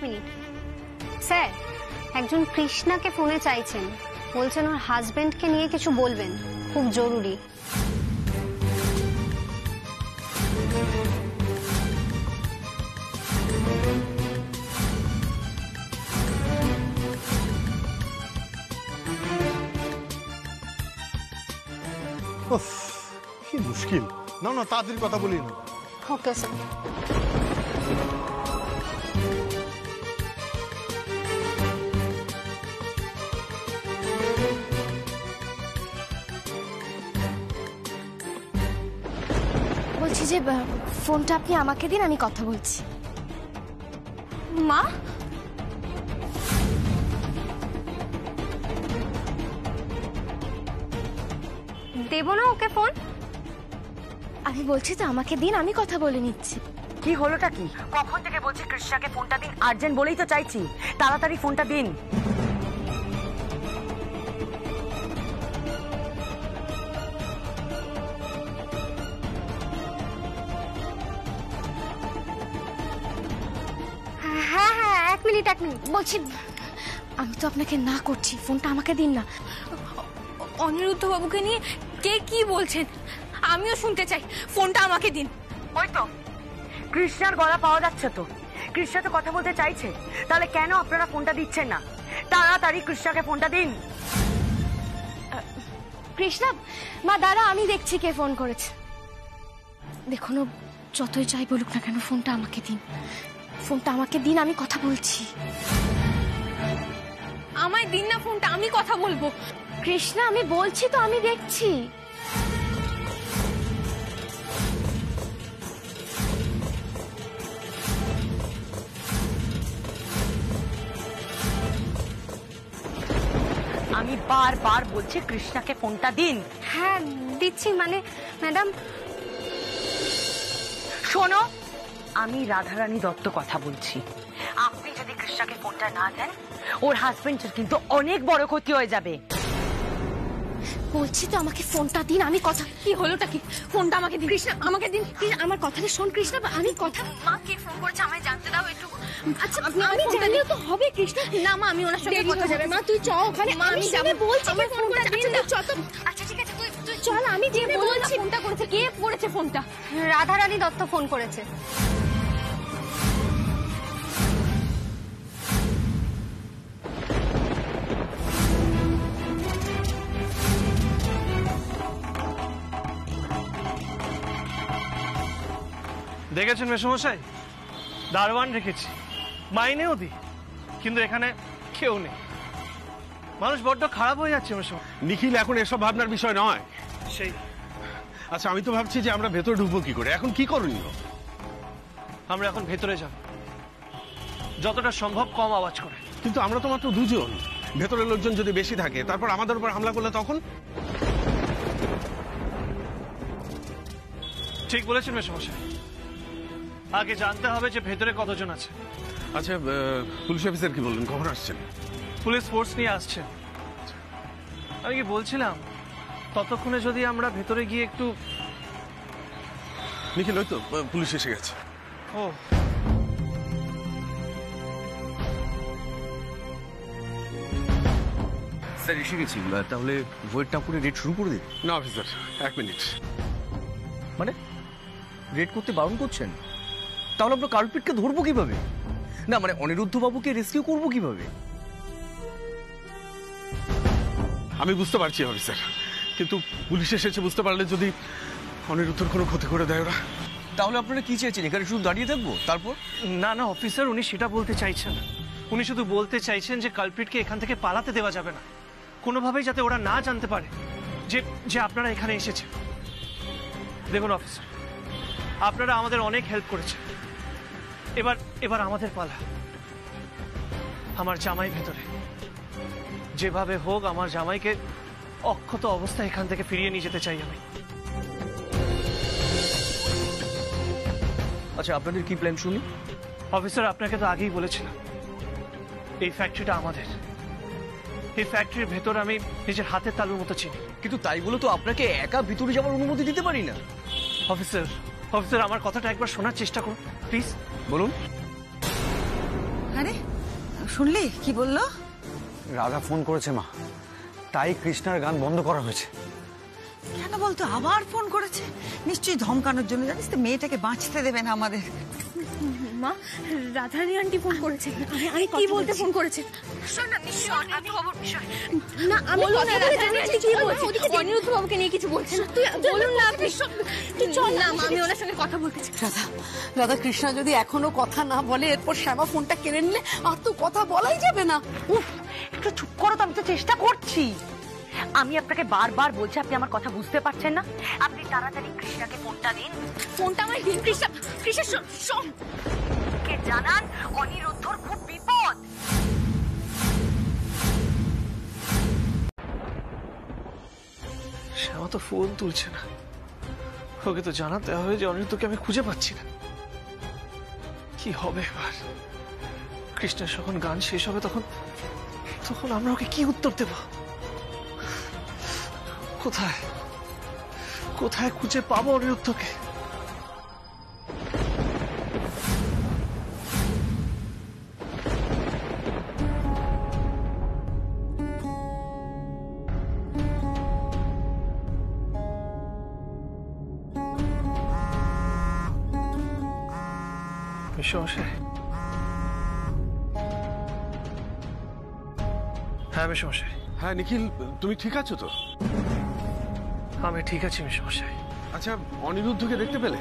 Minute sir, একজন কৃষ্ণাকে ফোনে চাইছেন, বলছেন ওর হাজবেন্ডকে নিয়ে কিছু বলবেন, খুব জরুরি। কি মুশকিল। না না, তাড়াতাড়ি কথা বলি না। Okay sir. বলছি যে ফোনটা আপনি আমাকে দিন, আমি কথা বলছি। মা, দেব না ওকে ফোন? আমি বলছি তো আমাকে দিন, আমি কথা বলে নিচ্ছি। কি হলোটা কি? কখন থেকে বলছি কৃষ্ণাকে ফোনটা দিন, আর্জেন্ট বলেই তো চাইছি, তাড়াতাড়ি ফোনটা দিন। হ্যাঁ হ্যাঁ, এক মিনিট। বলছি আমি তো আপনাকে না করছি, ফোনটা আমাকে দিন না। অনিরুদ্ধ বাবুকে নিয়ে কে কি বলছেন আমিও শুনতে চাই, ফোনটা আমাকে দিন। ওই তো কৃষ্ণার গলা পাওয়া যাচ্ছে তো, কৃষ্ণা তো কথা বলতে চাইছে, তাহলে কেন আপনারা ফোনটা দিচ্ছেন না? তাড়াতাড়ি কৃষ্ণাকে ফোনটা দিন। কৃষ্ণা, মা দাঁড়া, আমি দেখছি কে ফোন করেছে। দেখুন, ও যতই চাই বলুক না কেন, ফোনটা আমাকে দিন, ফোনটা আমাকে দিন, আমি কথা বলছি। আমায় দিন না ফোনটা, আমি কথা বলবো। কৃষ্ণা, আমি বলছি তো, আমি দেখছি। আমি বারবার বলছি কৃষ্ণাকে ফোনটা দিন। হ্যাঁ দিচ্ছি, মানে ম্যাডাম। শোনো, আমি রাধারানী দত্ত কথা বলছি। আপনি যদি কৃষ্ণাকে ফোনটা না দেন, ওর হাজবেন্ডের কিন্তু অনেক বড় ক্ষতি হয়ে যাবে। বলছি তো আমাকে ফোনটা দিন, আমি কথা। কি হলোটা কি? ফোনটা আমাকে দিন। কৃষ্ণা, আমাকে দিন। আমার কথাটা শোন কৃষ্ণা, আমি কথা। মা কে ফোন করেছে আমায় জানতে দাও একটু। আচ্ছা আমি জানলেও তো হবে কৃষ্ণা। না মা, আমি ওনার সঙ্গে কথা বলবো। মা তুই চ ওখানে। মা আমি যাব, বলছি আমার ফোনটা দিন না। আচ্ছা ঠিক আছে, তুই চল, আমি যে বলছি। ফোনটা করেছে কে? করেছে ফোনটা? রাধারানী দত্ত ফোন করেছে। দেখেছেন মেসমশাই, দারোয়ান রেখেছি, মাইনেও দিই, কিন্তু এখানে কেউ নেই। মানুষ বড্ড খারাপ হয়ে যাচ্ছে মেসমশাই। নিখিল, এখন এসব ভাবনার বিষয় নয়। সেই আচ্ছা, আমি তো ভাবছি যে আমরা ভেতরে ঢুকবো কি করে, এখন কি করণীয়? আমরা এখন ভেতরে যাব, যতটা সম্ভব কম আওয়াজ করে। কিন্তু আমরা তো মাত্র দুজন, ভেতরের লোকজন যদি বেশি থাকে, তারপর আমাদের উপর হামলা করলে তখন? ঠিক বলেছেন মেসমশাই, আগে জানতে হবে যে ভেতরে কতজন আছে। আচ্ছা, পুলিশ অফিসার কি বললেন, খবর আসছেন? পুলিশ ফোর্স নিয়ে আসছে। আমি কি বলছিলাম, ততক্ষণে যদি আমরা ভেতরে গিয়ে একটু। নিখিল, ওই তো পুলিশ এসে গেছে। ও, স্যার এসে গেছি, তাহলে ওয়েট না করে রেড শুরু করে দিন। না অফিসার, 1 মিনিট। মানে রেড করতে বারণ করছেন? তাহলে আমরা কালপিটকে ধরবো কিভাবে? না মানে অনিরুদ্ধ বাবুকে রেস্কিউ করবো কিভাবে? আমি বুঝতে পারছি অফিসার, কিন্তু পুলিশ এসেছে বুঝতে পারলে যদি অনিরুদ্ধর কোনো ক্ষতি করে দেয় ওরা। তাহলে আপনারা কি চাইছেন, এখানে শুধু দাঁড়িয়ে থাকবো? তারপর? না না অফিসার, উনি সেটা বলতে চাইছেন না। উনি শুধু বলতে চাইছেন যে কালপিটকে এখান থেকে পালাতে দেওয়া যাবে না, কোনোভাবেই যাতে ওরা না জানতে পারে যে যে আপনারা এখানে এসেছেন। দেখুন অফিসার, আপনারা আমাদের অনেক হেল্প করেছেন, এবার আমাদের পালা। আমার জামাই ভেতরে, যেভাবে হোক আমার জামাইকে অক্ষত অবস্থায় এখান থেকে ফিরিয়ে নিয়ে যেতে চাই আমি। আচ্ছা, আপনাদের কি প্ল্যান শুনি? অফিসার, আপনাকে তো আগেই বলেছিলাম এই ফ্যাক্টরিটা আমাদের। এই ফ্যাক্টরির ভেতর আমি নিজের হাতের তালুর মতো চিনি। কিন্তু তাই বলে তো আপনাকে একা ভিতরে যাওয়ার অনুমতি দিতে পারি না। অফিসার, আমার কথাটা একবার শোনার চেষ্টা করুন প্লিজ। বলুন। আরে শুনলি কি বললো? রাধা ফোন করেছে মা, তাই কৃষ্ণার গান বন্ধ করা হয়েছে। কেন বলতো আবার ফোন করেছে? নিশ্চয়ই ধমকানোর জন্য, জানিস তো মেয়েটাকে বাঁচতে দেবে না আমাদের। মা, রাধারানী আন্টি ফোন করেছে। আমি কি বলতে ফোন করেছে? না, আমি কথা বলে জানি আন্টি কি বলছে। অনিরুদ্ধ বাবুকে নিয়ে কিছু বলছে না। তুই বলুন না আপনি। তুই চল না, আমি ওনার সঙ্গে কথা বলতে চাই। রাধা কৃষ্ণা যদি এখনো কথা না বলে, এরপর শ্যামা ফোনটা কেড়ে নিলে আর তো কথা বলাই যাবে না। উফ, একটু চুপ করো তো, আমি তো চেষ্টা করছি। আমি আপনাকে বারবার বলছি, আপনি আমার কথা বুঝতে পারছেন না? আপনি তাড়াতাড়ি কৃষ্ণাকে ফোনটা দিন। ফোনটা আমার দিন। কৃষ্ণা শোন, কে জানান অনিরুদ্ধর খুব বিপদ। শ্যামা তো ফোন তুলছে না। ওকে তো জানাতে হবে যে অনিরুদ্ধকে আমি খুঁজে পাচ্ছি না। কি হবে এবার? কৃষ্ণের যখন গান শেষ হবে তখন আমরা ওকে কি উত্তর দেব? কোথায় খুঁজে পাবো অনিরুদ্ধকে? মেশমশাই, হ্যাঁ মেশমশাই। হ্যাঁ নিখিল, তুমি ঠিক আছো তো? আমি ঠিক আছি মেশমশাই। আচ্ছা, অনিরুদ্ধকে দেখতে পেলে?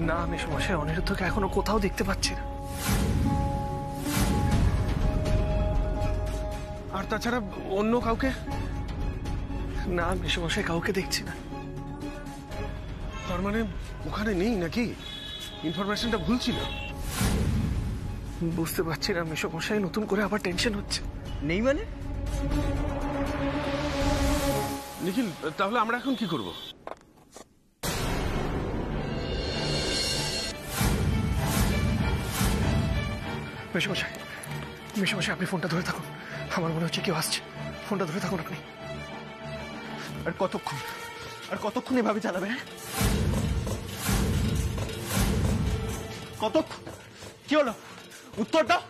না মেশমশাই, অনিরুদ্ধকে এখনো কোথাও দেখতে পাচ্ছি না। আর তাছাড়া অন্য কাউকে? না মেশমশাই, কাউকে দেখছি না। তার মানে ওখানে নেই নাকি? ইনফরমেশনটা ভুল ছিল? বুঝতে পারছি না মেশমশাই, নতুন করে আবার টেনশন হচ্ছে। নেই মানে? নিখিল, তাহলে আমরা এখন কি করব? মেশমশাই আপনি ফোনটা ধরে থাকুন। আমার মনে হচ্ছে কেউ আসছে। ফোনটা ধরে থাকুন আপনি। আর কতক্ষণ এভাবে চালাবে? কতক্ষণ? কি হলো? উত্তর দাও।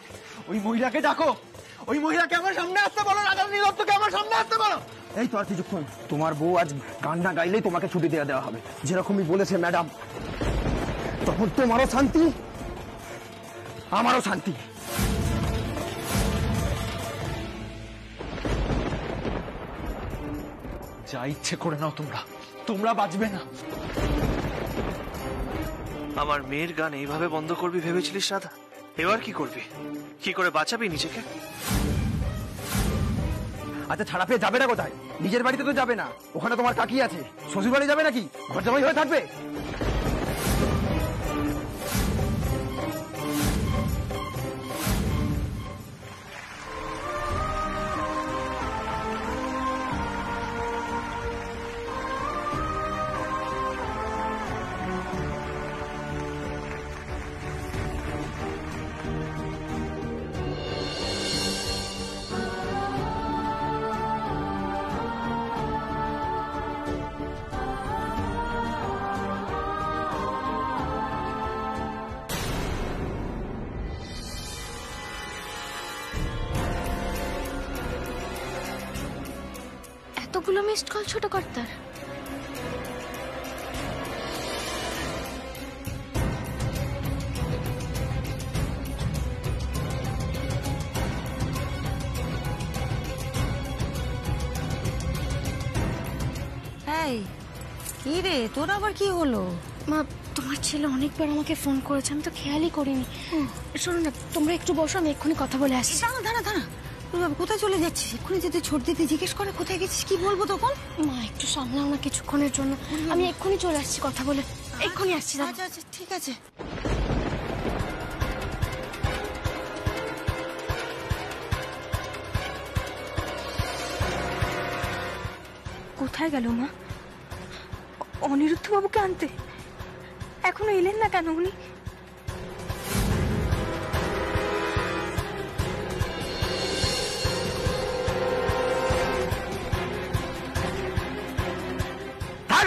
ওই মহিলাকে ডাকো, ওই মহিলাকে আমার সামনে আসতে বলো, রাধারানী দত্তকে আমার সামনে আসতে বলো। এই তো আর কিছুক্ষণ। তোমার বউ আজ গান না গাইলেই তোমাকে ছুটি দেওয়া হবে, যেরকমই বলেছে ম্যাডাম। তখন তোমারও শান্তি, আমারও শান্তি। যা ইচ্ছে করে নাও, তোমরা বাঁচবে না। আমার মেয়ের গান এইভাবে বন্ধ করবি ভেবেছিলিস রাধা? এবার কি করবি? কি করে বাঁচাবি নিজেকে? আচ্ছা, ছাড়া পেয়ে যাবে না কোথায়? নিজের বাড়িতে তো যাবে না, ওখানে তোমার কাকি আছে। শ্বশুর বাড়ি যাবে নাকি? ঘর জামাই হয়ে থাকবে? এতগুলো মিসড কল ছোট কর্তার? এই কি রে, তোর আবার কি হলো? মা, তোমার ছেলে অনেকবার আমাকে ফোন করেছে, আমি তো খেয়ালই করিনি। শোনো না, তোমরা একটু বসো, আমি এক্ষুনি কথা বলে আসছি। দাঁড়া, কোথায় চলে যাচ্ছিস? এক্ষুনি যদি ছোট দিতে জিজ্ঞেস করে কোথায় গেছিস, কি বলবো তখন? মা, একটু সামলাও না কিছুক্ষণের জন্য। আমি এক্ষুনি চলে আসছি, কথা বলে এক্ষুনি আসছি। আচ্ছা ঠিক আছে। কোথায় গেল মা? অনিরুদ্ধ বাবুকে আনতে এখনো এলেন না কেন উনি?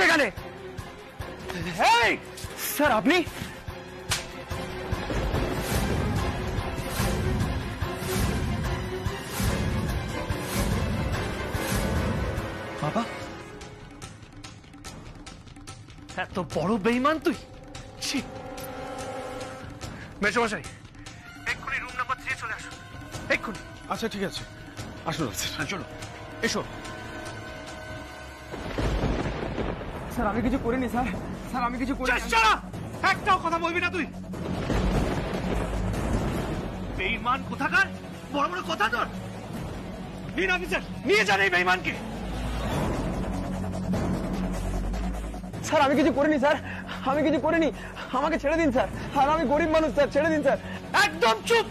এখানে স্যার, আপনি? এত বড় বেঈমান তুই! ছি! মেশমশাই, এক্ষুনি রুম নাম্বার 3 চলে আসুন, এক্ষুনি। আচ্ছা ঠিক আছে, আসুন স্যার। চলো, এসো। স্যার আমি কিছু করিনি স্যার, স্যার আমি কিছু করিনি। একটাও কথা বলবি না তুই! বেঈমান কোথাকার! বড় বড় কথা তোর! নিন অফিসার, নিয়ে যান এই বেঈমানকে। স্যার আমি কিছু করিনি স্যার, আমি কিছু করিনি, আমাকে ছেড়ে দিন স্যার, আর আমি গরিব মানুষ স্যার, ছেড়ে দিন স্যার। একদম চুপ!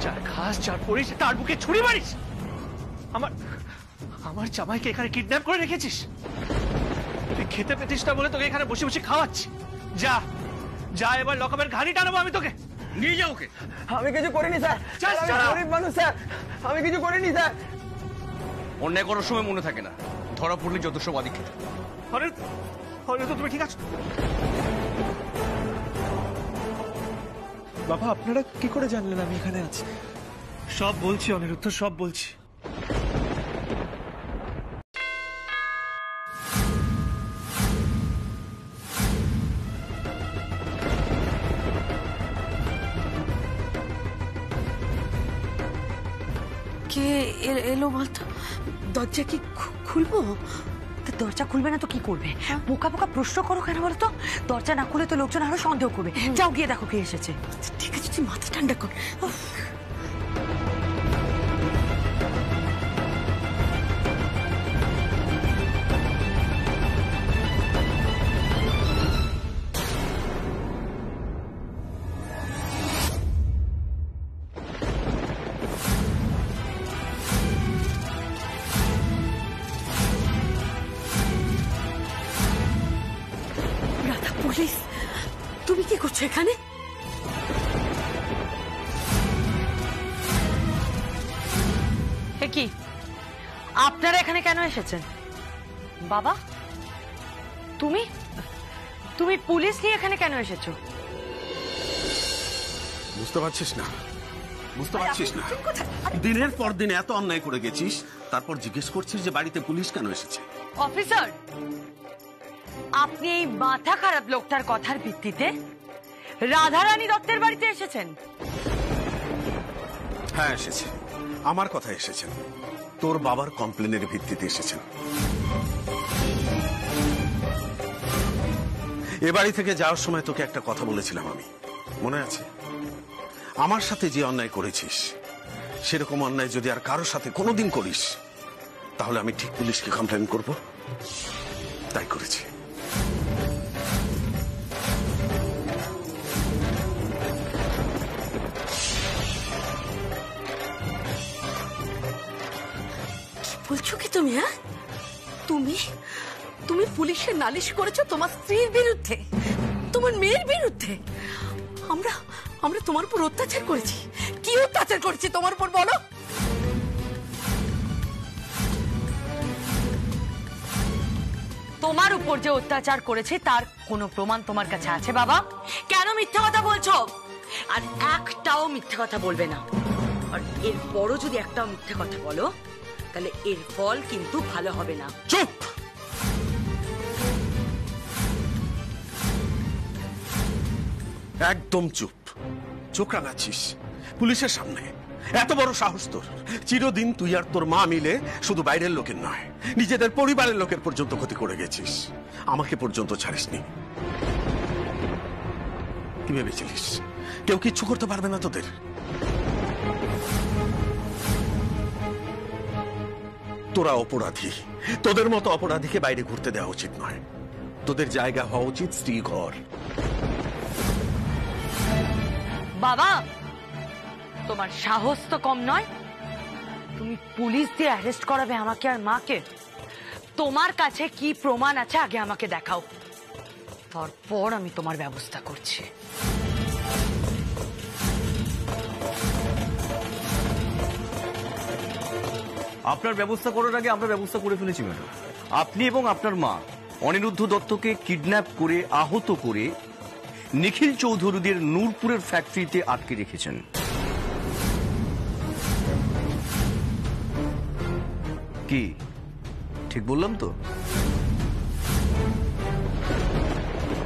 যার খাস যার পড়িস তার বুকে ছুরি মারিস! আমার জামাইকে এখানে কিডন্যাপ করে রেখেছিস। তুই খেতে পেতিস না বলে তোকে এখানে বসে বসে খাওয়াচ্ছি। যা যা, এবার লকআপের ঘাড়ি টানাবো আমি তোকে। নিয়ে যাও ওকে। আমি কিছু করিনি স্যার, আমি গরিব মানুষ স্যার, আমি কিছু করিনি স্যার। অন্যায় করার সময় মনে থাকে না, ধরা পড়লে যত সব আদিক্ষেত। তো তুমি ঠিক আছো? বাবা আপনারা কি করে জানলেন আমি এখানে আছি? সব বলছি অনিরুদ্ধ, সব বলছি। কে এলো বলতো? দরজা কি খুলবো? দরজা খুলবে না তো কি করবে? বোকা বোকা প্রশ্ন করো কেন বলো তো? দরজা না খুলে তো লোকজন আরো সন্দেহ করবে। যাও গিয়ে দেখো কে এসেছে। ঠিক আছে, তুই মাথা ঠান্ডা কর। পুলিশ, তুমি কি করছো এখানে? কি আপনারা এখানে কেন এসেছেন? বাবা, তুমি তুমি পুলিশ নিয়ে এখানে কেন এসেছো? বুঝতে পারছিস না? বুঝতে পারছিস না? দিনের পর দিন এত অন্যায় করে গেছিস, তারপর জিজ্ঞেস করছিস যে বাড়িতে পুলিশ কেন এসেছে? অফিসার, আপনি এই মাথা খারাপ লোকটার কথার ভিত্তিতে রাধারানী দত্তের বাড়িতে এসেছেন? হ্যাঁ এসেছে, আমার কথা এসেছেন। তোর বাবার কমপ্লেনের ভিত্তিতে এসেছেন। এ বাড়ি থেকে যাওয়ার সময় তোকে একটা কথা বলেছিলাম আমি, মনে আছে? আমার সাথে যে অন্যায় করেছিস সেরকম অন্যায় যদি আর কারোর সাথে কোনোদিন করিস তাহলে আমি ঠিক পুলিশকে কমপ্লেন করব। তাই করেছি। বলছো কি তুমি? হ্যাঁ, তুমি তুমি পুলিশের নালিশ করেছো তোমার স্ত্রীর বিরুদ্ধে, তোমার মেয়ের বিরুদ্ধে? আমরা আমরা তোমার উপর অত্যাচার করেছি। কি অত্যাচার করেছি তোমার উপর বলো? তোমার উপর যে অত্যাচার করেছে তার কোনো প্রমাণ তোমার কাছে আছে বাবা? কেন মিথ্যা কথা বলছো? আর একটাও মিথ্যা কথা বলবে না। আর এরপরও যদি একটাও মিথ্যা কথা বলো তাহলে এর ফল কিন্তু ভালো হবে না। চুপ! একদম চুপ। চোখ রাঙাচ্ছিস পুলিশের সামনে? এত বড় সাহস তোর! চিরদিন তুই আর তোর মা মিলে শুধু বাইরের লোকের নয়, নিজেদের পরিবারের লোকের পর্যন্ত ক্ষতি করে গেছিস। আমাকে পর্যন্ত ছাড়িসনি। কি ভেবেছিলিস কেউ কিচ্ছু করতে পারবে না তোদের? তোরা অপরাধী। তোদের মতো অপরাধীকে বাইরে ঘুরতে দেওয়া উচিত নয়। তোদের জায়গা হওয়া উচিত স্ত্রী ঘর। বাবা, তোমার সাহস তো কম নয়। তুমি পুলিশ দিয়ে অ্যারেস্ট করাবে আমাকে আর মাকে? তোমার কাছে কি প্রমাণ আছে আগে আমাকে দেখাও, তারপর আমি তোমার ব্যবস্থা করছি। আপনার ব্যবস্থা করার আগে আমরা ব্যবস্থা করে ফেলেছি ম্যাডাম। আপনি এবং আপনার মা অনিরুদ্ধ দত্তকে কিডন্যাপ করে আহত করে নিখিল চৌধুরীদের নূরপুরের ফ্যাক্টরিতে আটকে রেখেছেন। কি ঠিক বললাম তো?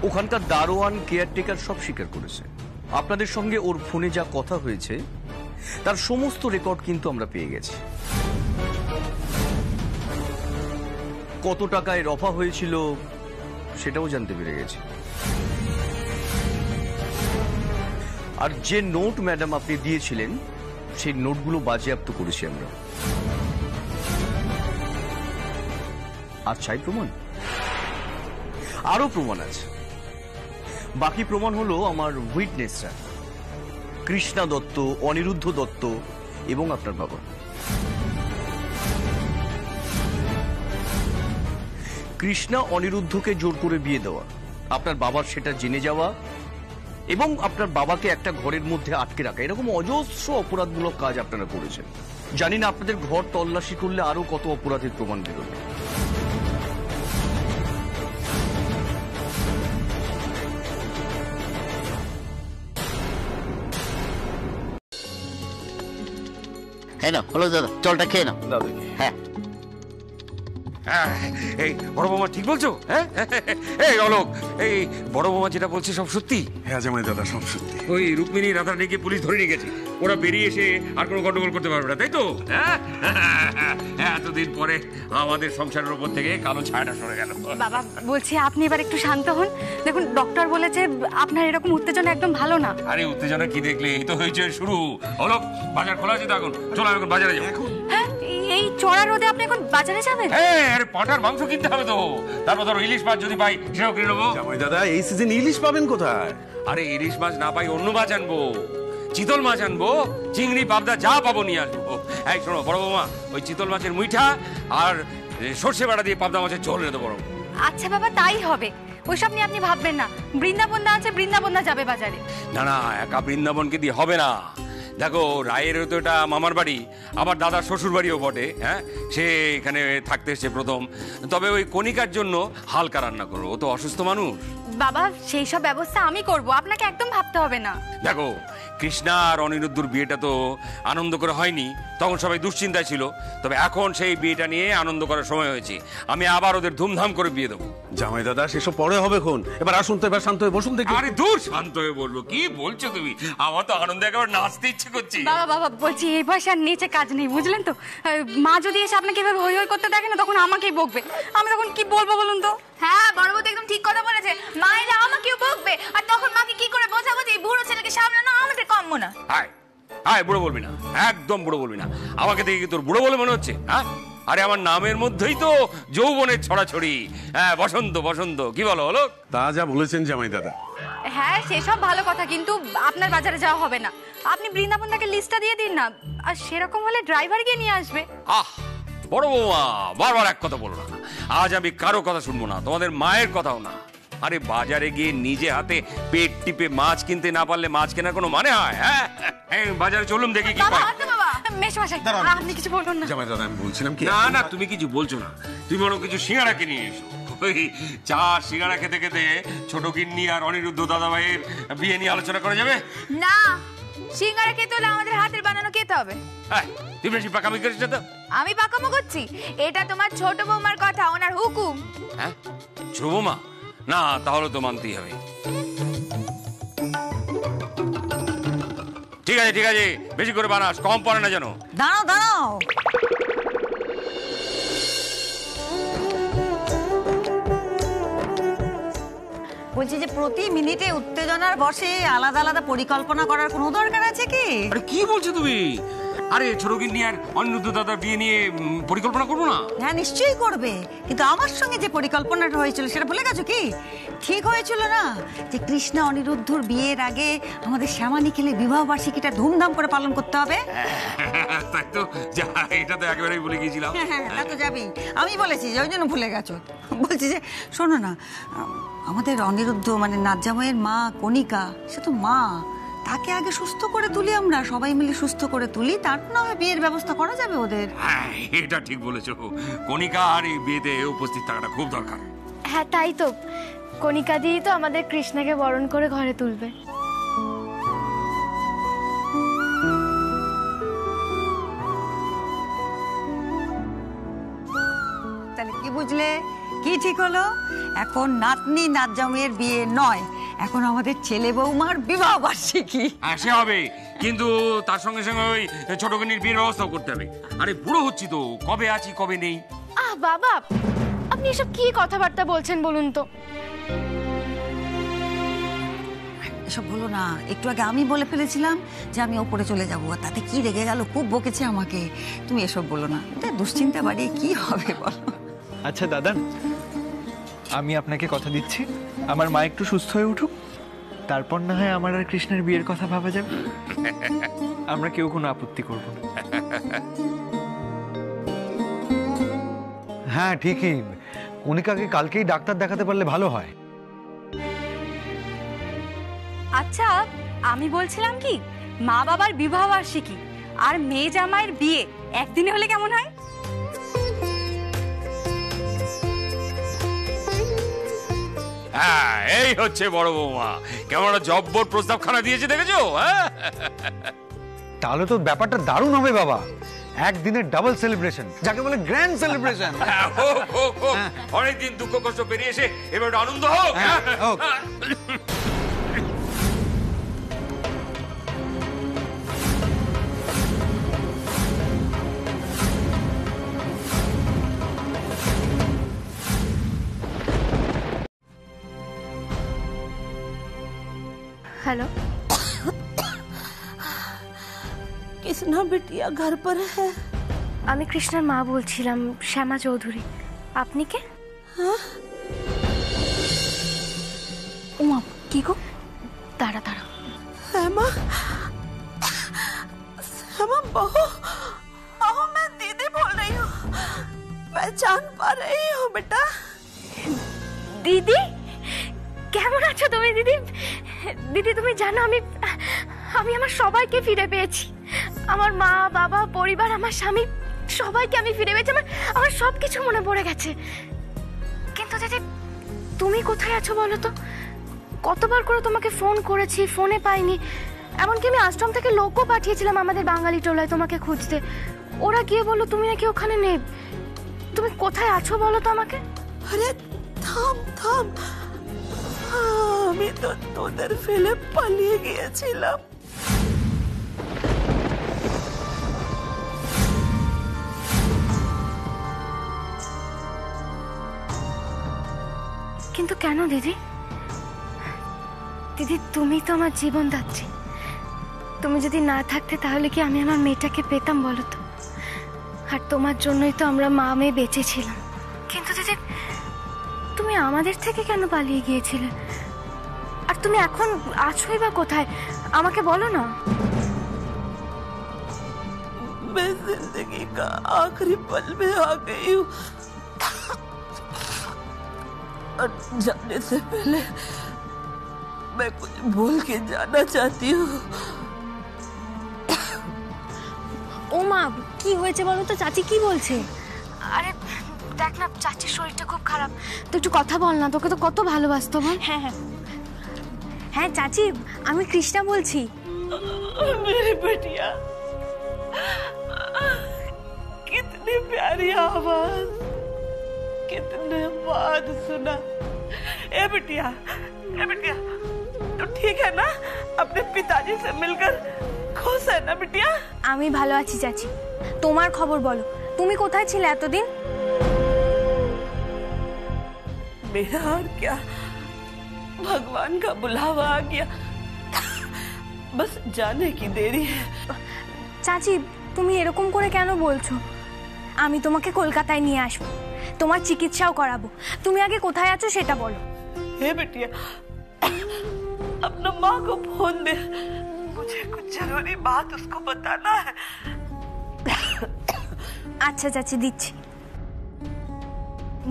ওখানকার দারোয়ান, কেয়ারটেকার সব স্বীকার করেছে। আপনাদের সঙ্গে ওর ফোনে যা কথা হয়েছে তার সমস্ত রেকর্ড কিন্তু আমরা পেয়ে গেছি। কত টাকায় রফা হয়েছিল সেটাও জানতে পেরে গেছি। আর যে নোট ম্যাডাম আপনি দিয়েছিলেন সেই নোটগুলো বাজেয়াপ্ত করেছি আমরা। আর চাই প্রমাণ? আরো প্রমাণ আছে। বাকি প্রমাণ হলো আমার উইটনেসরা, কৃষ্ণা দত্ত, অনিরুদ্ধ দত্ত এবং আপনার বাবা। কৃষ্ণা অনিরুদ্ধকে জোর করে বিয়ে দেওয়া, আপনার বাবার সেটা জেনে যাওয়া এবং আপনার বাবাকে একটা ঘরের মধ্যে আটকে রাখা, এরকম অজস্র অপরাধমূলক কাজ আপনারা করেছেন। জানি না আপনাদের ঘর তল্লাশি করলে আরো কত অপরাধের প্রমাণ বেরোবে। হলো দাদা, জলটা খেয়ে নাও। হ্যাঁ এই বড় বৌমা ঠিক বলছো? হ্যাঁ এই অলোক, এই বড় বৌমা যেটা বলছে সব সত্যি? হ্যাঁ জামাই দাদা, সব সত্যি। ওই রুক্মিণী রাধারানীকে পুলিশ ধরে নিয়ে গেছে, ওরা বেরিয়ে এসে আর কোনো গন্ডগোল করতে পারবে না, তাই তো? এতদিন পরে আমাদের সংসারের উপর থেকে কালো ছায়াটা সরে গেল। বাবা বলছি আপনি এবার একটু শান্ত হন। দেখুন ডক্টর বলেছে আপনার এরকম উত্তেজনা একদম ভালো না। আরে উত্তেজনা কি দেখলে, এই তো হয়েছে শুরু। অলোক, বাজার খোলা আছে তো এখন, চলো এখন বাজারে যাবো। হ্যাঁ এই চড়া রোদে আপনি এখন বাজারে যাবেন? হ্যাঁ, আরে পাঁঠার মাংস কিনতে হবে তো, তারপর ধরো ইলিশ মাছ যদি পাই সেটাও কিনে নেবো। জামাই দাদা, এই সিজন ইলিশ পাবেন কোথায়? আরে ইলিশ মাছ না পাই অন্য মাছ আনবো, চিতল মাছ আনবো, চিংড়ি, পাবদা যা পাবো নিয়ে আসবো। এই শোনো বড় বৌমা, ওই চিতল মাছের মুইঠা আর সর্ষে বাটা দিয়ে পাবদা মাছের ঝোল রেঁধে বড়। আচ্ছা বাবা তাই হবে, ওইসব নিয়ে আপনি ভাববেন না। বৃন্দাবনদা আছে, বৃন্দাবনদা যাবে বাজারে। না না, একা বৃন্দাবনকে দিয়ে হবে না। দেখো রায়ের তো এটা মামার বাড়ি, আবার দাদার শ্বশুর বাড়িও বটে। হ্যাঁ, সে এখানে থাকতে এসছে প্রথম। তবে ওই কণিকার জন্য হালকা রান্না করো, ও তো অসুস্থ মানুষ। বাবা সেই সব ব্যবস্থা আমি করব, আপনাকে একদম ভাবতে হবে না। দেখো কৃষ্ণা আর অনিরুদ্ধর বিয়েটা তো আনন্দ করে হয়নি, তখন সবাই দুশ্চিন্তায় ছিল। তবে এখন সেই বিয়েটা নিয়ে আনন্দ করার সময় হয়েছে, আমি আবার ওদের ধুমধাম করে বিয়ে দেবো। জামাই দাদা সেসব পরে হবে কোন, এবার আসুন তো, এবার শান্ত হয়ে বসুন দেখি। আরে দূর, শান্ত হয়ে বলবো কি বলছো তুমি? আমার তো আনন্দে একেবারে নাচতে ইচ্ছে করছে। বাবা বাবা বলছি এই বয়সে আর নিচে কাজ নেই, বুঝলেন তো? মা যদি এসে আপনাকে এভাবে হই হই করতে দেখে না, তখন আমাকেই বকবে। আমি তখন কি বলবো বলুন তো? হ্যাঁ বড় বউ একদম ঠিক কথা বলেছে, মা এলে আমাকেও বকবে, আর তখন মাকে কি করে বোঝাবো যে এই বুড়ো ছেলেকে সামলানো আমাদের কম্য না। আয় আয়, বুড়ো বলবি না, একদম বুড়ো বলবি না। আমাকে দেখে কি তোর বুড়ো বলে মনে হচ্ছে? হ্যাঁ, আরে আমার নামের মধ্যেই তো যৌবনের ছড়াছড়ি। হ্যাঁ, বসন্ত বসন্ত, কি বলো হলো? তা যা বলেছেন জামাই দাদা। হ্যাঁ সেসব ভালো কথা, কিন্তু আপনার বাজারে যাওয়া হবে না। আপনি বৃন্দাবনদাকে লিস্টটা দিয়ে দিন না, আর সেরকম হলে ড্রাইভার গিয়ে নিয়ে আসবে। আহ বড় বৌমা, বারবার এক কথা বলো না। আজ আমি কারো কথা শুনবো না, তোমাদের মায়ের কথাও না। আরে বাজারে গিয়ে নিজে হাতে পেট টিপে মাছ কিনতে না পারলে মাছ কেনার কোনো মানে হয়? হ্যাঁ, বাজারে চলুন দেখি কি পাই। মেশমশাই আপনি কিছু বলুন না। জামাই দাদা আমি বলছিলাম কি, না না তুমি কিছু বলছো না, তুমি বরং কিছু সিঙ্গাড়া কিনে এসো। ওই চা সিঙ্গাড়া খেতে খেতে ছোট গিন্নি আর অনিরুদ্ধ দাদা ভাইয়ের বিয়ে নিয়ে আলোচনা করা যাবে না। সিঙ্গারা খেতে হলে আমাদের হাতের বানানো খেতে হবে। তুই বেশি পাকামি করিস না তো। আমি পাকামো করছি? এটা তোমার ছোট বৌমার কথা, ওনার হুকুম। হ্যাঁ ছোট বৌমা, না তাহলে তো মানতেই হবে। ঠিক আছে ঠিক আছে, বেশি করে বানাস, কম পড়ে না যেন। দাঁড়াও দাঁড়াও, বলছি যে প্রতি মিনিটে উত্তেজনার বসে আলাদা আলাদা পরিকল্পনা করার কোনো দরকার আছে কি? আরে কি বলছো তুমি? আরে ছোট গিন্নি আর অনিরুদ্ধ দাদার বিয়ে নিয়ে পরিকল্পনা করবো না? হ্যাঁ নিশ্চয়ই করবে, কিন্তু আমার সঙ্গে যে পরিকল্পনাটা হয়েছিল সেটা ভুলে গেছো কি? ঠিক হয়েছিল না যে কৃষ্ণা অনিরুদ্ধর বিয়ের আগে আমাদের শ্যামা নিখিলের বিবাহ বার্ষিকীটা ধুমধাম করে পালন করতে হবে। তাই তো, এটা তো একেবারেই ভুলে গিয়েছিলাম। তা তো যাবেই, আমি বলেছি যে ওই জন্য ভুলে গেছো। বলছি যে শোনো না, আমাদের অনিরুদ্ধ মানে নাজ্জামাইয়ের মা কণিকা, সে তো মা, তাকে আগে সুস্থ করে তুলি, আমরা সবাই মিলে সুস্থ করে তুলি, তারপর না হয় বিয়ের ব্যবস্থা করা যাবে ওদের। হ্যাঁ এটা ঠিক বলেছো, কণিকা আর এই বিয়েতে উপস্থিত থাকাটা খুব দরকার। হ্যাঁ তাই তো, কণিকা দিয়েই তো আমাদের কৃষ্ণাকে বরণ করে ঘরে তুলবে। তাহলে কি বুঝলে? কি ঠিক হলো? এখন নাতনি নাতজামাইয়ের বিয়ে নয়, এখন আমাদের ছেলে বৌমার বিবাহ বার্ষিকী। সে হবে, কিন্তু তার সঙ্গে সঙ্গে ওই ছোটখানির বিয়ের ব্যবস্থাও করতে হবে। আরে বুড়ো হচ্ছি তো, কবে আছি কবে নেই। বাবা, আপনি এসব কি কথাবার্তা বলছেন বলুন তো? এসব বলো না, একটু আগে আমি বলে ফেলেছিলাম যে আমি ওপরে চলে যাবো, আর তাতে কি রেগে গেল, খুব বকেছে আমাকে। তুমি এসব বলো না, এটা দুশ্চিন্তা বাড়িয়ে কি হবে বলো। আচ্ছা দাদা, আমি আপনাকে কথা দিচ্ছি, আমার মা একটু সুস্থ হয়ে উঠুক, তারপর না হয় আমার আর কৃষ্ণের বিয়ের কথা ভাবা যাবে। আমরা কেউ কোনো আপত্তি করব না। হ্যাঁ ঠিকই, কণিকাকে কালকেই ডাক্তার দেখাতে পারলে ভালো হয়। আচ্ছা, আমি বলছিলাম কি, মা বাবার বিবাহ বার্ষিকী আর মেয়ে জামাইয়ের বিয়ে একদিনে হলে কেমন হয়? হ্যাঁ, এই হচ্ছে বড় বৌমা, কেমন একটা জব্বর প্রস্তাব খানা দিয়েছে দেখেছো? তাহলে তো ব্যাপারটা দারুণ হবে বাবা, একদিনের ডাবল সেলিব্রেশন, যাকে বলে গ্র্যান্ড সেলিব্রেশন। অনেকদিন দুঃখ কষ্ট পেরিয়ে এসে এবার আনন্দ হোক। হ্যালো, কৃষ্ণা বিটিয়া ঘর पर है? আমি কৃষ্ণার মা বলছিলাম, শ্যামা চৌধুরী। আপনি কে? উমা, কি গো? দাঁড়া দাঁড়া। श्यामा, श्यामा बहू, बहू मैं दीदी बोल रही हूँ, पहचान पा रही हो बेटा? দিদি, কেমন আছো তুমি দিদি? দিদি তুমি জানো আমি আমার সবাইকে ফিরে পেয়েছি। আমার মা বাবা পরিবার আমার স্বামী সবাইকে আমি ফিরে পেয়েছি। আমার সবকিছু মনে পড়ে গেছে। কিন্তু দিদি তুমি কোথায় আছো বলো তো? কতবার করে তোমাকে ফোন করেছি, ফোনে পাইনি। এমনকি আমি আশ্রম থেকে লোকও পাঠিয়েছিলাম আমাদের বাঙালি টোলায় তোমাকে খুঁজতে। ওরা গিয়ে বললো তুমি নাকি ওখানে নেই। তুমি কোথায় আছো বলো তো আমাকে? আরে থাম থাম, আমি তো তোদের ফেলে পালিয়ে গিয়েছিলাম। কিন্তু কেন দিদি? দিদি তুমি তো আমার জীবনদাত্রী। তুমি যদি না থাকতে তাহলে কি আমি আমার মেয়েটাকে পেতাম বলো তো? আর তোমার জন্যই তো আমরা মা মেয়ে বেঁচে ছিলাম। কিন্তু দিদি তুমি আমাদের থেকে কেন পালিয়ে গিয়েছিলে? আর তুমি এখন আছোই বা কোথায় আমাকে বলো না। मैं जिंदगी का आखिरी पल में आ गई हूँ, और जाने से पहले मैं कुछ बोल के जाना चाहती हूँ। ও মা, কি হয়েছে বলো তো? চাচি কি বলছে? আরে দেখ না, চাচির শরীরটা খুব খারাপ, তো একটু কথা বল না। তোকে তো কত ভালোবাসতো বল। হ্যাঁ হ্যাঁ হ্যাঁ চাচি, আমি কৃষ্ণা বলছি। मेरी बेटिया, कितनी प्यारी आवाज, कितने बाद सुना। ए बिटिया, तू ठीक है ना? अपने पिताजी से मिलकर खुश है ना बिटिया? আমি ভালো আছি চাচি, তোমার খবর বলো। তুমি কোথায় ছিলে এতদিন? मेरा और क्या, भगवान का बुलावा आ गया, बस जाने की देरी है। চাচি তুমি এরকম করে কেন বলছো? আমি তোমাকে কলকাতায় নিয়ে আসবো, তোমার চিকিৎসাও করাবো। তুমি আগে কোথায় আছো সেটা বলো। हे बिटिया, अपना माँ को फोन दे, मुझे कुछ जरूरी बात उसको बताना है। আচ্ছা চাচি দিচ্ছি।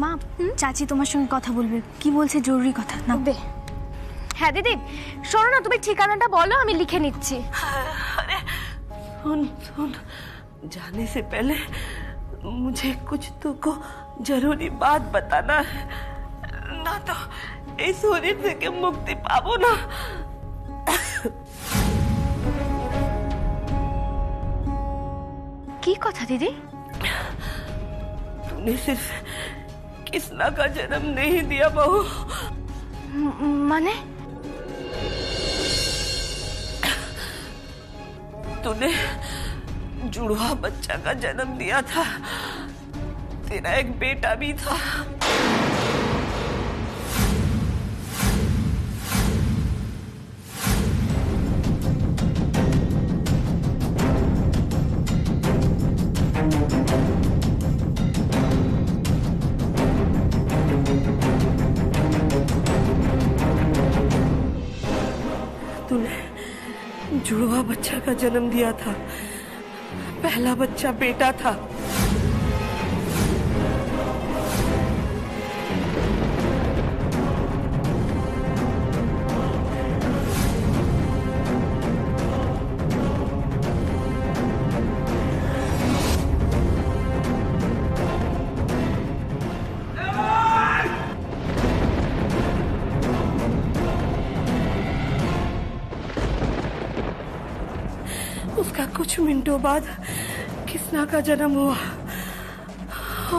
মা, চাচি তোমার সঙ্গে কথা বলবে। কি বলছে? জরুরি কথা না? হ্যাঁ দিদি শোনো না, তুমি ঠিকানাটা বলো, আমি লিখে নিচ্ছি। अरे सुन सुन, जाने से पहले मुझे कुछ तुमको जरूरी बात बताना है, ना तो इस शरीर से के मुक्ति पाबो ना। কি কথা দিদি? तूने सिर्फ कृष्णा का जन्म नहीं दिया बहू। माने तूने जुड़वा बच्चा का जन्म दिया था, तेरा एक बेटा भी था। तूने जुड़वा बच्चा का जन्म दिया था, पहला बच्चा बेटा था। उसका कुछ मिनटों बाद कृष्णा का जन्म हुआ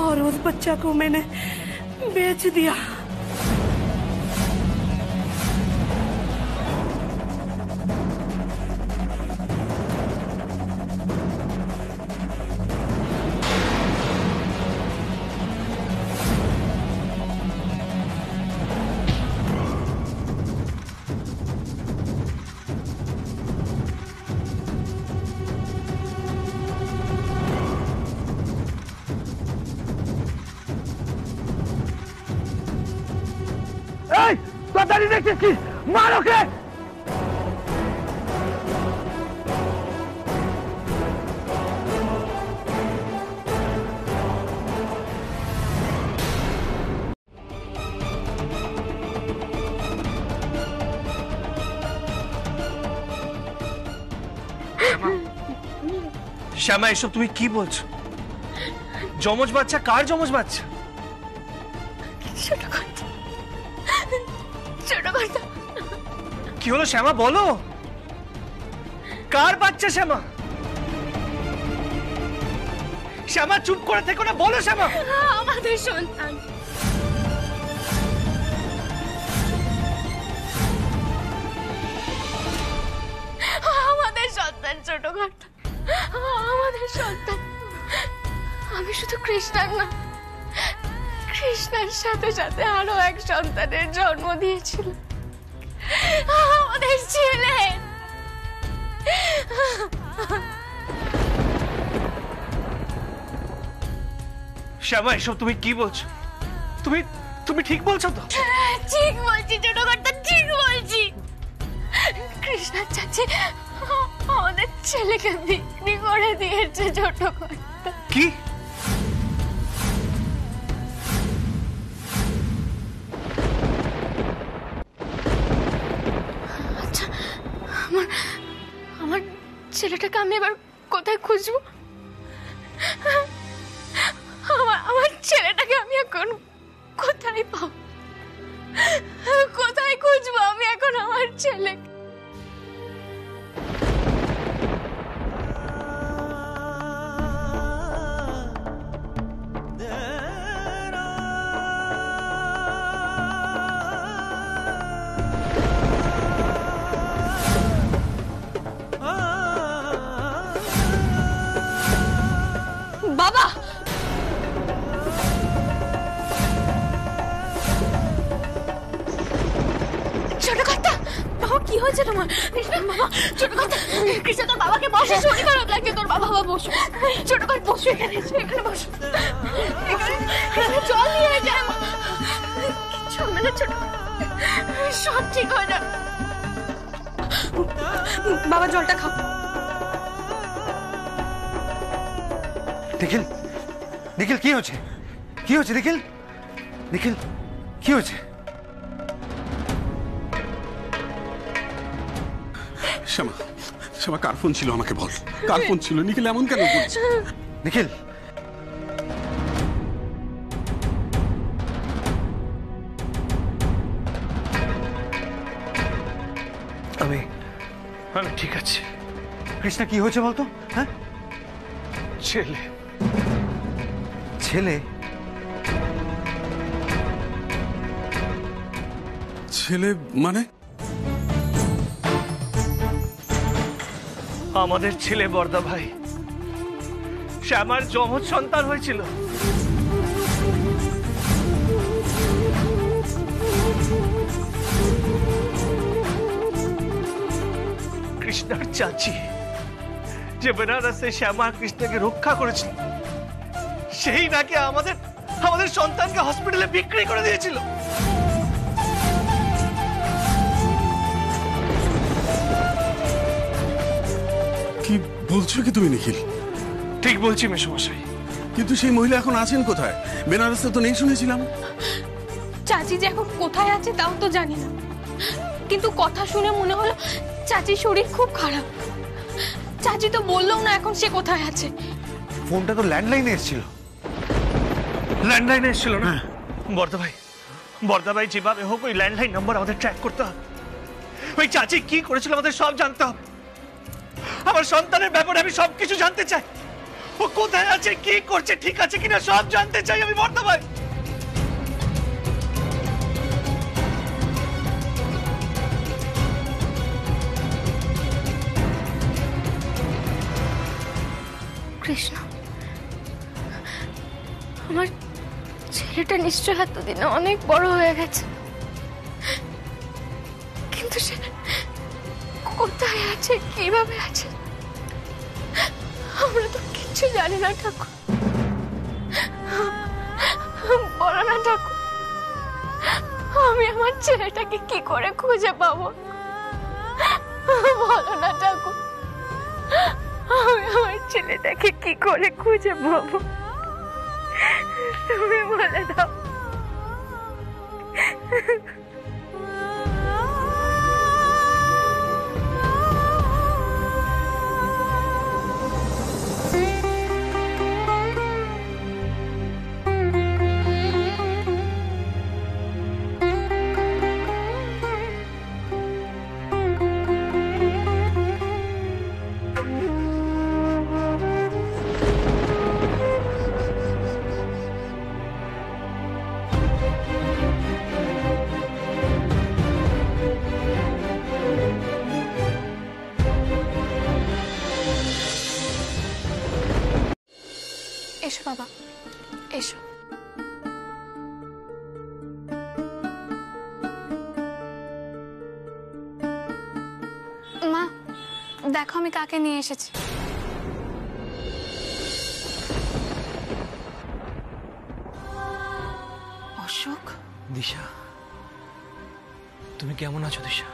और उस बच्चा को मैंने बेच दिया। मारो के শ্যামা, এসব তুমি কি বলছো? যমজ বাচ্চা? কার যমজ বাচ্চা? কি হলো শ্যামা, বলো কার বাচ্চা? শ্যামা, শ্যামা চুপ করে থেকো না, বলো শ্যামা। আমাদের সন্তান। আমাদের সন্তান ছোট কর্তা, আমাদের সন্তান। আমি শুধু কৃষ্ণার না, কৃষ্ণার সাথে সাথে আরো এক সন্তানের জন্ম দিয়েছিল, আমাদের ছেলে। শ্যামা, এসব তুমি কি বলছো? তুমি তুমি ঠিক বলছো তো? ঠিক বলছি ছোট কর্তা, ঠিক বলছি। কৃষ্ণা চাচি আমাদের ছেলেকে বিক্রি করে দিয়েছে ছোট কর্তা। কি? আচ্ছা, আমার ছেলেটাকে আমি এবার কোথায় খুঁজবো? আমার ছেলেটাকে আমি এখন কোথায় পাবো? কোথায় খুঁজবো আমি এখন আমার ছেলে? বাবা, ছোট কর্তা, বাবা কি হয়েছে তোমার? বাবা, ছোট কর্তা, কৃষ্ণ তোর বাবাকে বসে, শরীর খারাপ লাগছে তোর। বাবা বসো, ছোট কর্তা বসো, এখানে এখানে বসো, এখানে জল নিয়ে যায়। কিচ্ছু হবে না ছোট, সব ঠিক হয়ে যাবে। বাবা জলটা খাও। নিখিল, নিখিল কি হচ্ছে? কি হচ্ছে নিখিল? নিখিল কি হচ্ছে? শ্যামা, শ্যামা কার ফোন ছিল আমাকে বল, কার ফোন ছিল? নিখিল এমন কেন করছে? নিখিল, আমি ঠিক আছে। কৃষ্ণা কি হয়েছে বলতো? হ্যাঁ, ছেলে। ছেলে? ছেলে মানে? আমাদের ছেলে বর্দা ভাই, সে আমার যমজ সন্তান হয়েছিল। কৃষ্ণার চাচি, যে বেনারসে শ্যামা কৃষ্ণকে রক্ষা করেছিল, সেই নাকি আমাদের সন্তানকে হসপিটালে বিক্রি করে দিয়েছিল। কি বলছো কি তুমি নিখিল? ঠিক বলছি মেশমশাই। কিন্তু সেই মহিলা এখন আছেন কোথায়? বেনারসে তো নেই শুনেছিলাম। চাচি যে এখন কোথায় আছে তাও তো জানি না, কিন্তু কথা শুনে মনে হলো চাচির শরীর খুব খারাপ। চাচি তো বললো না এখন সে কোথায় আছে। ফোনটা তো ল্যান্ডলাইনে এসেছিল। ল্যান্ডলাইনে এসেছিল না? বর্দা ভাই যেভাবে হোক ওই ল্যান্ডলাইন নাম্বার আমাদের ট্র্যাক করতে হবে। ওই চাচি কি করেছিল আমাদের সব জানতে হবে। আমার সন্তানের ব্যাপারে আমি সবকিছু জানতে চাই। ও কোথায় আছে, কি করছে, ঠিক আছে কিনা সব জানতে চাই আমি বর্দা ভাই। কৃষ্ণ, আমার ছেলেটা নিশ্চয় এতদিনে অনেক বড় হয়ে গেছে, কিন্তু সে কোথায় আছে, কিভাবে আছে আমরা তো কিছু জানি না ঠাকুর। বলো না ঠাকুর, আমি আমার ছেলেটাকে কি করে খুঁজে পাবো? বলো না ঠাকুর, আমি আমার ছেলেটাকে কি করে খুঁজে পাবো? তুমি বলে দাও। এসো বাবা, এসো। মা দেখো আমি কাকে নিয়ে এসেছি। অশোক। দিশা, তুমি কেমন আছো দিশা?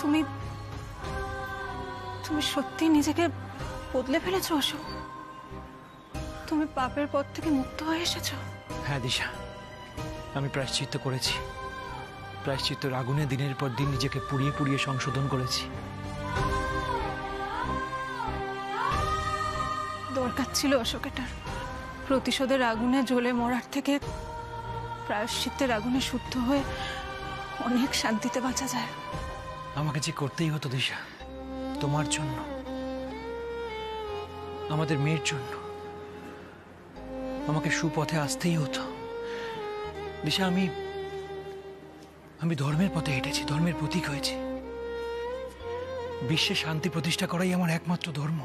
তুমি তুমি সত্যি নিজেকে বদলে ফেলেছো অশোক? তুমি পাপের পথ থেকে মুক্ত হয়ে এসেছো? হ্যাঁ দিশা, আমি প্রায়শ্চিত্ত করেছি। প্রায়শ্চিত্তর আগুনে দিনের পর দিন নিজেকে পুড়িয়ে পুড়িয়ে সংশোধন করেছি। দরকার ছিল অশোক এটার। প্রতিশোধের আগুনে জ্বলে মরার থেকে প্রায়শ্চিত্তের আগুনে শুদ্ধ হয়ে অনেক শান্তিতে বাঁচা যায়। আমাকে যে করতেই হতো দিশা, তোমার জন্য, আমাদের মেয়ের জন্য। আমাকে সুপথে আসতেই হতো দিশা। আমি ধর্মের পথে হেঁটেছি, ধর্মের প্রতীক হয়েছি। বিশ্বে শান্তি প্রতিষ্ঠা করাই আমার একমাত্র ধর্ম।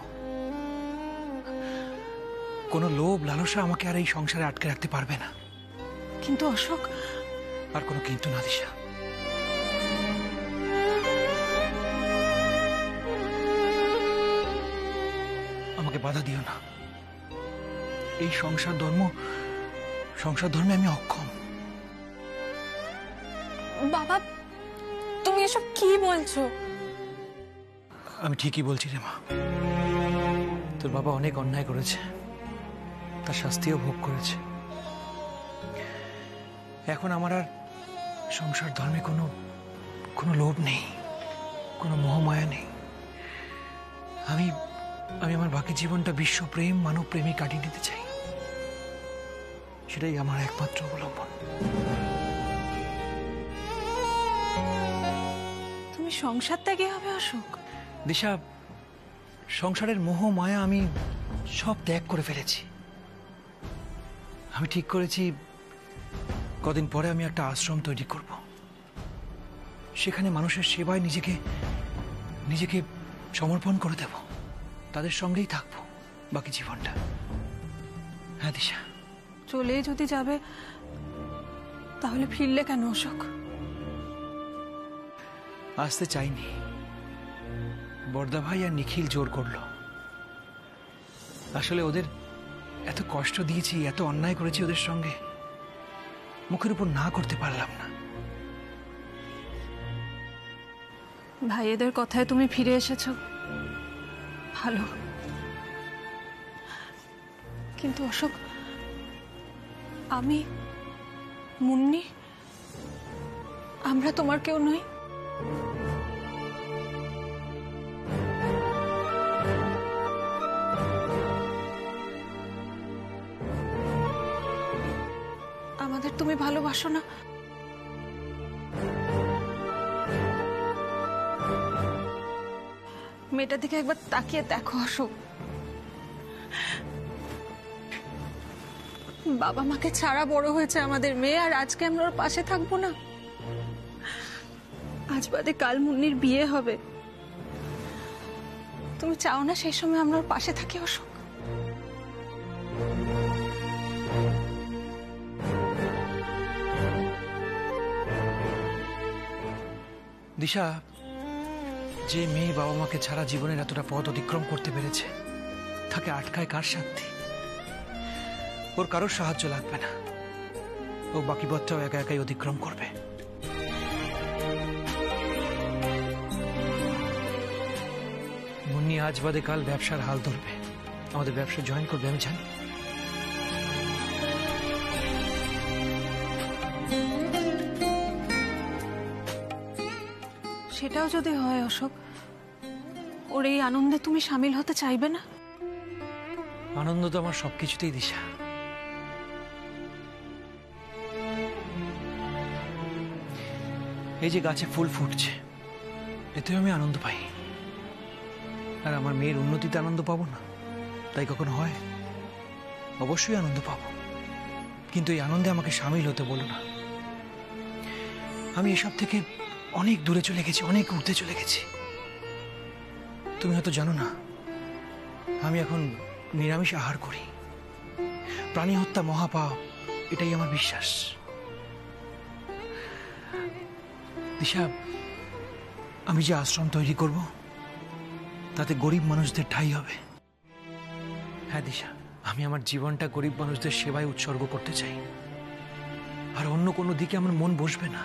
কোনো লোভ লালসা আমাকে আর এই সংসারে আটকে রাখতে পারবে না। কিন্তু অশোক, আর কোনো কিন্তু না দিশা। আমাকে বাধা দিও না। এই সংসার ধর্মে আমি অক্ষম। বাবা তুমি এসব কি বলছো? আমি ঠিকই বলছি রে মা। তোর বাবা অনেক অন্যায় করেছে, তার শাস্তিও ভোগ করেছে। এখন আমার আর সংসার ধর্মে কোনো লোভ নেই, কোনো মোহমায়া নেই। আমি আমার বাকি জীবনটা বিশ্বপ্রেম, মানব প্রেমে কাটিয়ে দিতে চাই। সেটাই আমার একমাত্র অবলম্বন। তুমি সংসার ত্যাগে হবে অশোক? দিশা, সংসারের মোহ মায়া আমি সব ত্যাগ করে ফেলেছি। আমি ঠিক করেছি কদিন পরে আমি একটা আশ্রম তৈরি করব, সেখানে মানুষের সেবায় নিজেকে নিজেকে সমর্পণ করে দেব, তাদের সঙ্গেই থাকবো বাকি জীবনটা। হ্যাঁ দিশা। চলে যদি যাবে তাহলে ফিরলে কেন অশোক? আসতে চাইনি, বড়দা ভাই আর নিখিল জোর করলো। আসলে ওদের এত কষ্ট দিয়েছি, এত অন্যায় করেছি ওদের সঙ্গে, মুখের উপর না করতে পারলাম না। ভাইয়েদের কথায় তুমি ফিরে এসেছো, ভালো। কিন্তু অশোক, আমি, মুন্নি, আমরা তোমার কেউ নই। আমাদের তুমি ভালোবাসো না? মেয়েটার দিকে একবার তাকিয়ে দেখো অশোক। বাবা মাকে ছাড়া বড় হয়েছে আমাদের মেয়ে, আর আজকে আমরা ওর পাশে থাকবো না? আজ বাদে কাল মুন্নির বিয়ে হবে, তুমি চাও না সেই সময় আমরা ওর পাশে থাকি অশোক? দিশা, যে মেয়ে বাবা মাকে ছাড়া জীবনের এতটা পথ অতিক্রম করতে পেরেছে, তাকে আটকায় কার শান্তি? ওর কারোর সাহায্য লাগবে না, ও বাকি পথটাও একা একাই অতিক্রম করবে। মুন্নি আজ বাদে কাল ব্যবসার হাল ধরবে, আমাদের ব্যবসা জয়েন করবে, আমি জানি। সেটাও যদি হয় অশোক, ওর এই আনন্দে তুমি সামিল হতে চাইবে না? আনন্দ তো আমার সবকিছুতেই দিশা। এই যে গাছে ফুল ফুটছে, এতেও আমি আনন্দ পাই। আর আমার মেয়ের উন্নতিতে আনন্দ পাবো না তাই কখনো হয়? অবশ্যই আনন্দ পাবো, কিন্তু এই আনন্দে আমাকে সামিল হতে বলো না। আমি এসব থেকে অনেক দূরে চলে গেছি, অনেক উঠতে চলে গেছি। তুমি হয়তো জানো না, আমি এখন নিরামিষ আহার করি। প্রাণী হত্যা মহাপাপ, এটাই আমার বিশ্বাস। দিশা, আমি যে আশ্রম তৈরি করব তাতে গরিব মানুষদের ঠাঁই হবে। হ্যাঁ দিশা, আমি আমার জীবনটা গরিব মানুষদের সেবায় উৎসর্গ করতে চাই, আর অন্য কোনো দিকে আমার মন বসবে না।